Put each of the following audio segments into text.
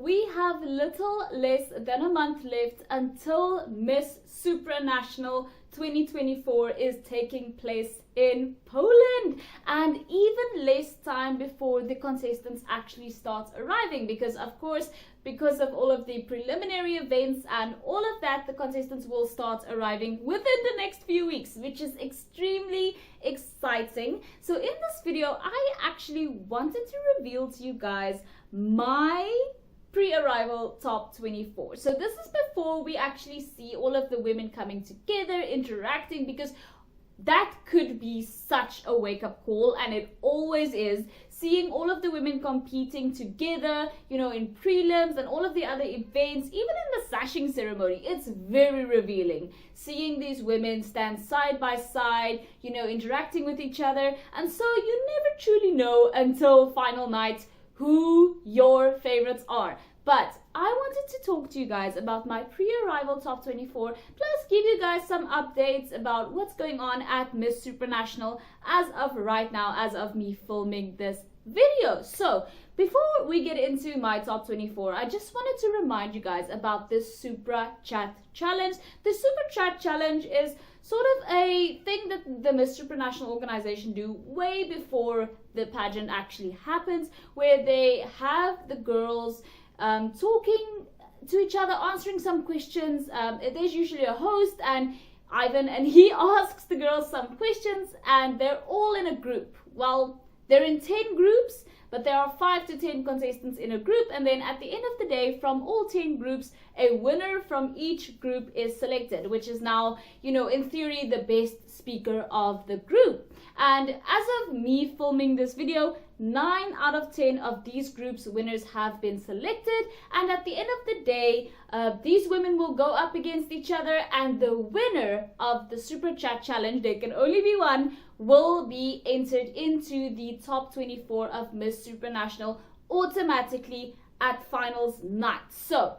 we have little less than a month left until Miss Supranational 2024 is taking place in Poland, and even less time before the contestants actually start arriving, because of course, because of all of the preliminary events and all of that, the contestants will start arriving within the next few weeks, which is extremely exciting. So in this video, I actually wanted to reveal to you guys my pre-arrival top 24. So this is before we actually see all of the women coming together, interacting, because that could be such a wake-up call, and it always is, seeing all of the women competing together, you know, in prelims and all of the other events, even in the sashing ceremony. It's very revealing seeing these women stand side by side, you know, interacting with each other, and so you never truly know until final night who your favorites are. But I wanted to talk to you guys about my pre-arrival top 24, plus give you guys some updates about what's going on at Miss Supranational as of right now, as of me filming this video. So before we get into my top 24, I just wanted to remind you guys about this Supra Chat Challenge. The Super Chat Challenge is sort of a thing that the Miss Supranational organization do way before the pageant actually happens, where they have the girls talking to each other, answering some questions. There's usually a host, and Ivan, and he asks the girls some questions, and they're all in a group. Well, they're in 10 groups, but there are 5 to 10 contestants in a group, and then at the end of the day, from all 10 groups, a winner from each group is selected, which is now, you know, in theory, the best speaker of the group. And as of me filming this video, 9 out of 10 of these groups' winners have been selected, and at the end of the day, these women will go up against each other, and the winner of the Super Chat Challenge, there can only be one, will be entered into the top 24 of Miss Supranational automatically at finals night. So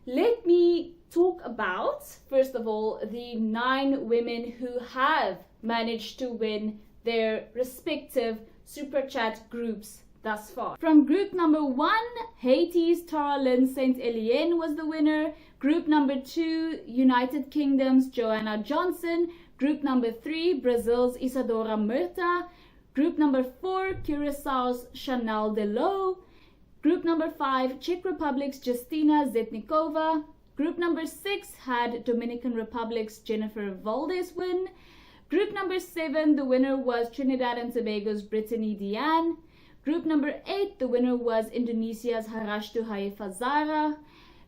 let me talk about, first of all, the 9 women who have managed to win their respective Super Chat groups thus far. From group number 1, Haiti's Tara Lynn St. Elienne was the winner. Group number 2, United Kingdom's Joanna Johnson. Group number 3, Brazil's Isadora Murta. Group number 4, Curaçao's Chanelle Delo. Group number 5, Czech Republic's Justina Zetnikova. Group number 6 had Dominican Republic's Jennifer Valdez win. Group number 7, the winner was Trinidad and Tobago's Brittany Diane. Group number 8, the winner was Indonesia's Harashtu Haifazara.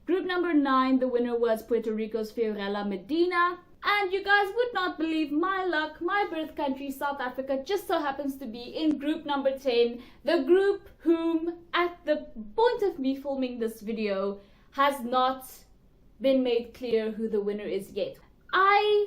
Group number 9, the winner was Puerto Rico's Fiorella Medina. And you guys would not believe my luck, my birth country, South Africa, just so happens to be in group number 10, the group whom, at the point of me filming this video, has not been made clear who the winner is yet. I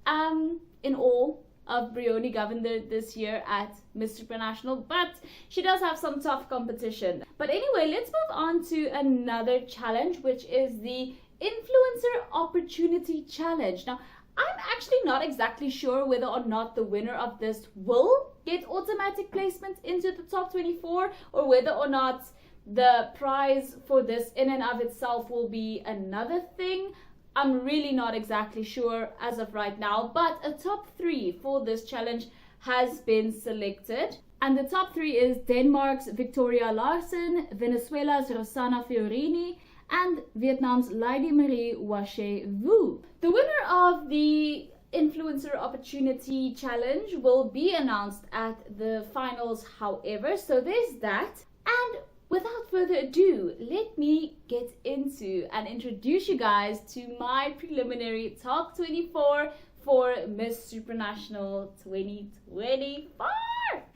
am in awe of Bryoni Govender this year at Miss Supranational, but she does have some tough competition. But anyway, let's move on to another challenge, which is the Influencer Opportunity Challenge. Now, I'm actually not exactly sure whether or not the winner of this will get automatic placement into the top 24, or whether or not the prize for this in and of itself will be another thing. I'm really not exactly sure as of right now, but a top 3 for this challenge has been selected. And the top 3 is Denmark's Victoria Larsen, Venezuela's Rossana Fiorini, and Vietnam's Lydie-Marie Wache Vu. The winner of the Influencer Opportunity Challenge will be announced at the finals, however, so there's that. And without further ado, let me get into and introduce you guys to my preliminary top 24 for Miss Supranational 2024.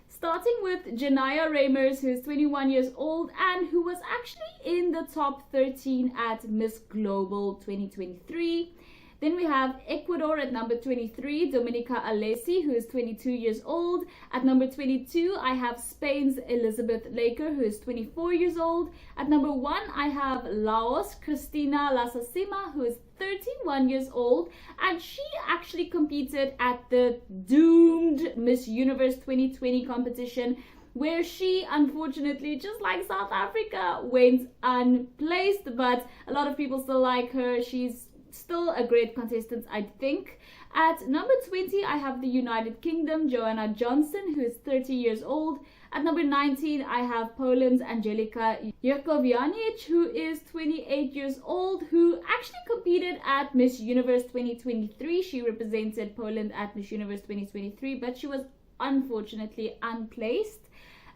Starting with Janaya Reimers, who's 21 years old and who was actually in the top 13 at Miss Global 2023. Then we have Ecuador at number 23, Dominica Alessi, who is 22 years old. At number 22, I have Spain's Elizabeth Laker, who is 24 years old. At number 1, I have Laos' Cristina Lasasima, who is 31 years old. And she actually competed at the doomed Miss Universe 2020 competition where she unfortunately, just like South Africa, went unplaced, but a lot of people still like her. She's still a great contestant, I think. At number 20, I have the United Kingdom, Joanna Johnson, who is 30 years old. At number 19, I have Poland's Angelika Jerkowianic, who is 28 years old, who actually competed at Miss Universe 2023. She represented Poland at Miss Universe 2023, but she was unfortunately unplaced.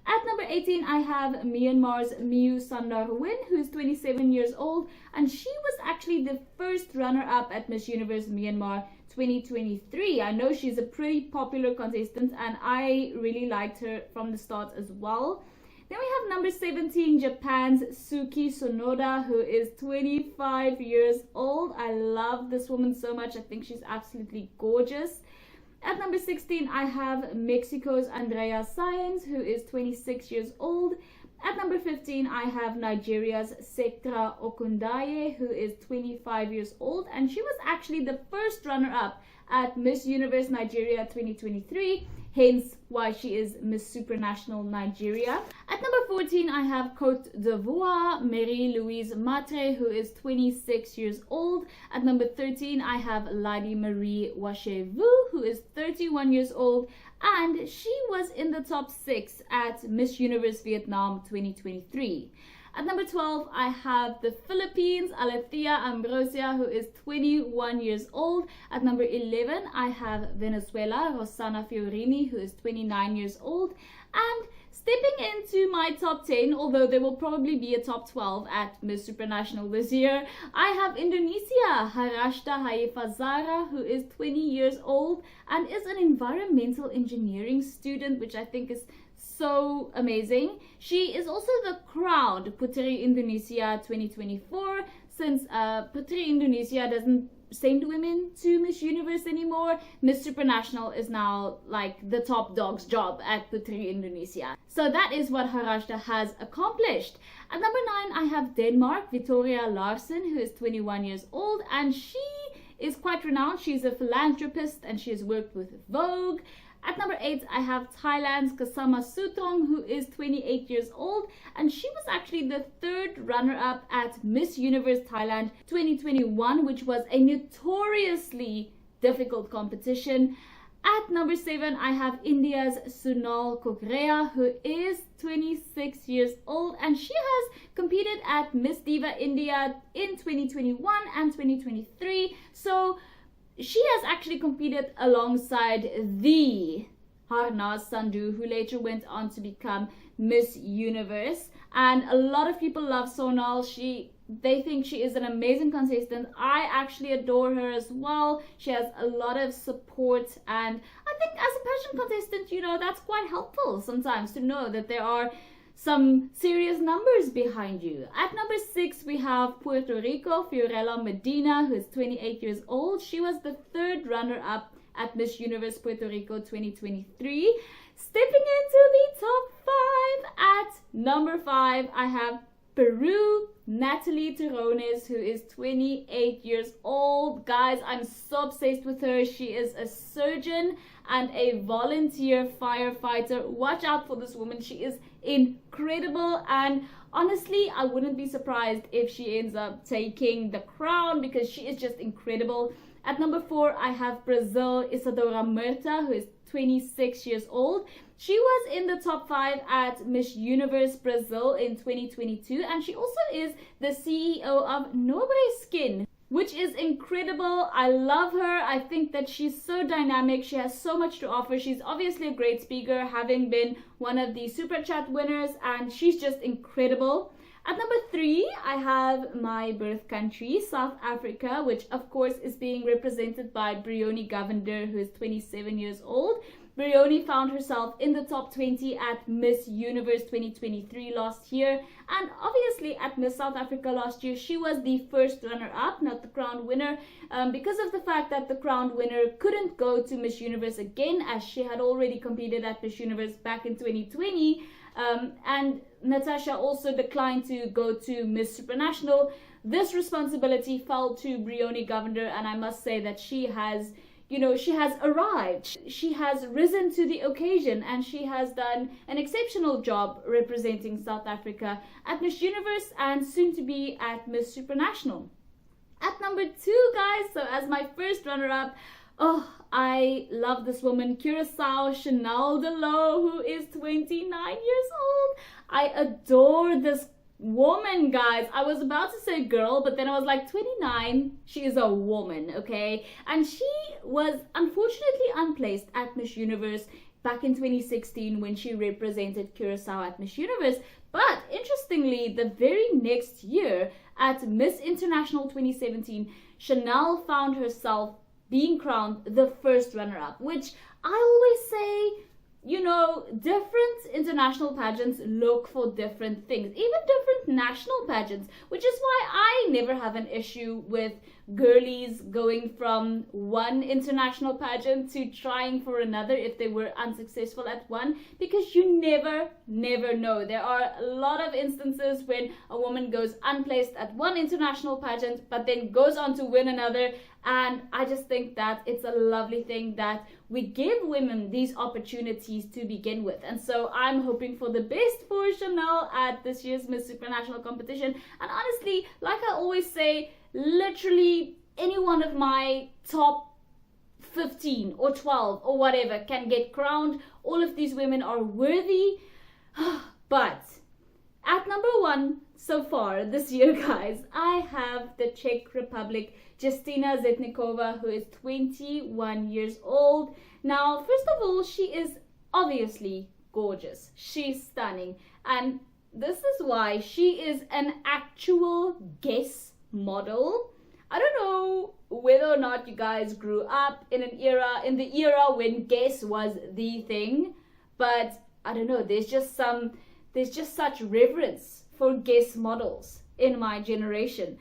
At number 18, I have Myanmar's Miu Sundarwin, who's 27 years old, and she was actually the first runner-up at Miss Universe Myanmar 2023. I know she's a pretty popular contestant, and I really liked her from the start as well. Then we have number 17, Japan's Suki Sonoda, who is 25 years old. I love this woman so much. I think she's absolutely gorgeous. At number 16, I have Mexico's Andrea Aguilera, who is 26 years old. At number 15, I have Nigeria's Sectra Okundaye, who is 25 years old, and she was actually the first runner-up at Miss Universe Nigeria 2023, hence why she is Miss Supranational Nigeria. At number 14, I have Cote d'Ivoire, Marie-Louise Matre, who is 26 years old. At number 13, I have Lydie-Marie Wache, who is 31 years old, and she was in the top 6 at Miss Universe Vietnam 2023. At number 12, I have the Philippines, Alethea Ambrosio, who is 21 years old. At number 11, I have Venezuela, Rossana Fiorini, who is 29 years old. And stepping into my top 10, although there will probably be a top 12 at Miss Supranational this year, I have Indonesia, Harashta Haifazara, who is 20 years old and is an environmental engineering student, which I think is so amazing. She is also the crowned Puteri Indonesia 2024, since Puteri Indonesia doesn't send women to Miss Universe anymore. Miss Supranational is now like the top dog's job at Puteri Indonesia. So that is what Harashta has accomplished. At number 9, I have Denmark, Victoria Larsen, who is 21 years old, and she is quite renowned. She's a philanthropist and she has worked with Vogue. At number 8, I have Thailand's Kasama Suetrong, who is 28 years old, and she was actually the third runner-up at Miss Universe Thailand 2021, which was a notoriously difficult competition. At number 7, I have India's Sonal Kukreja, who is 26 years old, and she has competed at Miss Diva India in 2021 and 2023. So she has actually competed alongside the Harnas Sandhu, who later went on to become Miss Universe. And a lot of people love Sonal. They think she is an amazing contestant. I actually adore her as well. She has a lot of support, and I think as a passion contestant, you know, that's quite helpful sometimes to know that there are some serious numbers behind you. At number 6, we have Puerto Rico, Fiorella Medina, who is 28 years old. She was the third runner-up at Miss Universe Puerto Rico 2023. Stepping into the top 5, at number 5, I have Peru, Nathaly Terrones, who is 28 years old. Guys, I'm so obsessed with her. She is a surgeon and a volunteer firefighter. Watch out for this woman. She is incredible, and honestly, I wouldn't be surprised if she ends up taking the crown because she is just incredible. At number 4, I have Brazil, Isadora Murta, who is 26 years old. She was in the top 5 at Miss Universe Brazil in 2022, and she also is the CEO of Nobre Skin, which is incredible. I love her. I think that she's so dynamic. She has so much to offer. She's obviously a great speaker, having been one of the Super Chat winners, and she's just incredible. At number 3, I have my birth country, South Africa, which of course is being represented by Bryoni Govender, who is 27 years old. Bryoni found herself in the top 20 at Miss Universe 2023 last year, and obviously at Miss South Africa last year, she was the first runner-up, not the crowned winner, because of the fact that the crowned winner couldn't go to Miss Universe again, as she had already competed at Miss Universe back in 2020, and Natasha also declined to go to Miss Supranational. This responsibility fell to Bryoni Govender, and I must say that she has, you know, she has arrived. She has risen to the occasion and she has done an exceptional job representing South Africa at Miss Universe and soon to be at Miss Supranational. At number 2, guys, so as my first runner-up, oh, I love this woman, Curacao Chanelle, who is 29 years old. I adore this woman, guys. I was about to say girl, but then I was like, 29, she is a woman, okay? And she was unfortunately unplaced at Miss Universe back in 2016 when she represented Curacao at Miss Universe. But interestingly, the very next year at Miss International 2017, Chanelle found herself being crowned the first runner-up, which I always say, you know, different international pageants look for different things, even different national pageants, which is why I never have an issue with girlies going from one international pageant to trying for another if they were unsuccessful at one, because you never know. There are a lot of instances when a woman goes unplaced at one international pageant but then goes on to win another, and I just think that it's a lovely thing that we give women these opportunities to begin with. And so I'm hoping for the best for Chanelle at this year's Miss Supranational competition. And honestly, like I always say, literally any one of my top 15 or 12 or whatever can get crowned. All of these women are worthy. But at number 1 so far this year, guys, I have the Czech Republic, Justyna Zetnikova, who is 21 years old. Now, first of all, she is obviously gorgeous. She's stunning. And this is why she is an actual guess model. I don't know whether or not you guys grew up in the era when guess was the thing, but I don't know, there's just such reverence for guess models in my generation.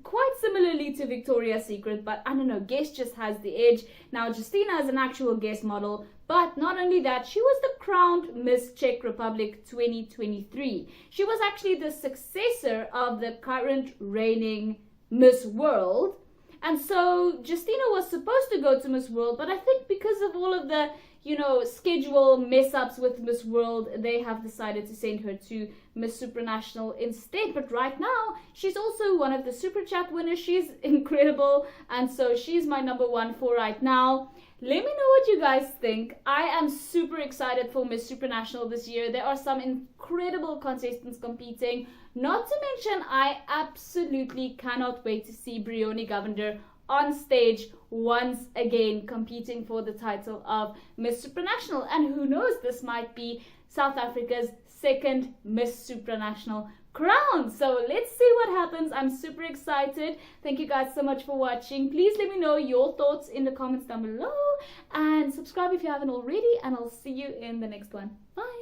Quite similarly to Victoria's Secret, but I don't know, Guess just has the edge. Now, Justyna is an actual Guess model, but not only that, she was the crowned Miss Czech Republic 2023. She was actually the successor of the current reigning Miss World. And so Justyna was supposed to go to Miss World, but I think because of all of the, you know, schedule mess-ups with Miss World, they have decided to send her to Miss Supranational instead. But right now, she's also one of the Super Chat winners. She's incredible, and so she's my number 1 for right now. Let me know what you guys think. I am super excited for Miss Supranational this year. There are some incredible contestants competing. Not to mention, I absolutely cannot wait to see Bryoni Govender on stage once again competing for the title of Miss Supranational. And who knows, this might be South Africa's second Miss Supranational crown. So let's see what happens. I'm super excited. Thank you guys so much for watching. Please let me know your thoughts in the comments down below and subscribe if you haven't already, and I'll see you in the next one. Bye.